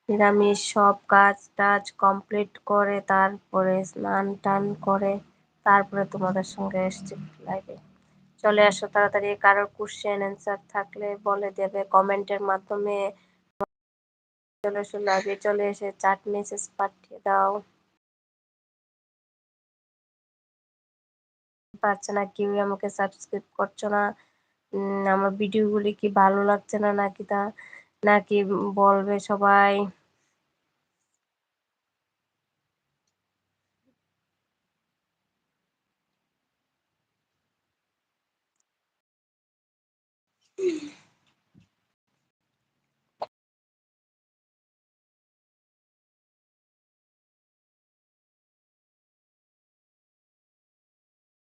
নিরামিষ সব কাজ টাজ কমপ্লিট করে তারপরে স্নান টান করে তারপরে তোমাদের সঙ্গে এসছি লাইভে। চলে আসো তাড়াতাড়ি, কারোর কোশ্চেন অ্যান্সার থাকলে বলে দেবে কমেন্টের মাধ্যমে। চলে এসো লাইভে, চলে এসে চ্যাট মেসেজ পাঠিয়ে দাও। পারছে না, কেউই আমাকে সাবস্ক্রাইব করছো না। আমার ভিডিওগুলি কি ভালো লাগছে না নাকি নাকি বলবে সবাই।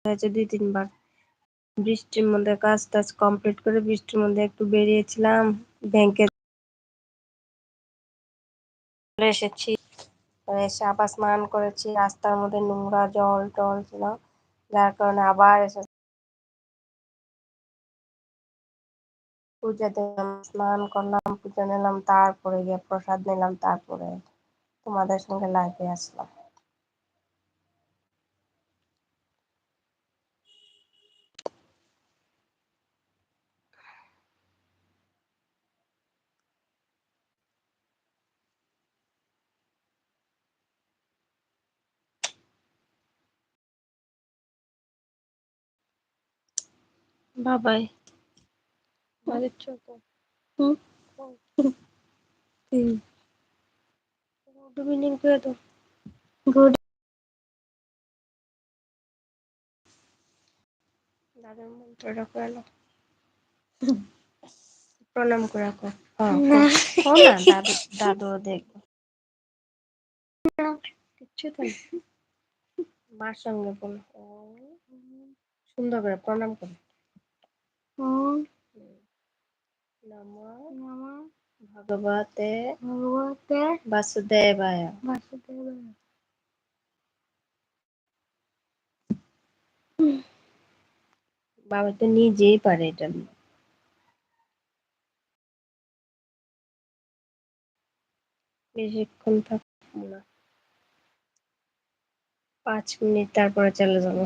হয়েছে 2-3 বার। বৃষ্টির মধ্যে কাজ টাজ কমপ্লিট করে বৃষ্টির মধ্যে একটু বেরিয়েছিলাম, ব্যাংকে চলে এসেছি। এসে আবার স্নান করেছি, রাস্তার মধ্যে নোংরা জল টল ছিল, যার কারণে আবার এসে পূজা দিলাম, স্নান করলাম, পূজা নিলাম, তারপরে গিয়ে প্রসাদ নিলাম, তারপরে তোমাদের সঙ্গে লাইভে আসলাম। বাবাই বাড়ির ছোট গুড ইভিনিং করে তো। গুড। দাদার মন্ত্রটা করে এলো, প্রণাম করে রাখো। হ্যাঁ না, দাদু দাদু দেখবো কিচ্ছু তো না। মার সঙ্গে বলো, সুন্দর করে প্রণাম করো। নমো ভগবতে বাসুদেবায়। বাবা তো নিজেই পারে এটা। বেশিক্ষণ থাকবো না, 5 মিনিট তারপরে চলে যাবো।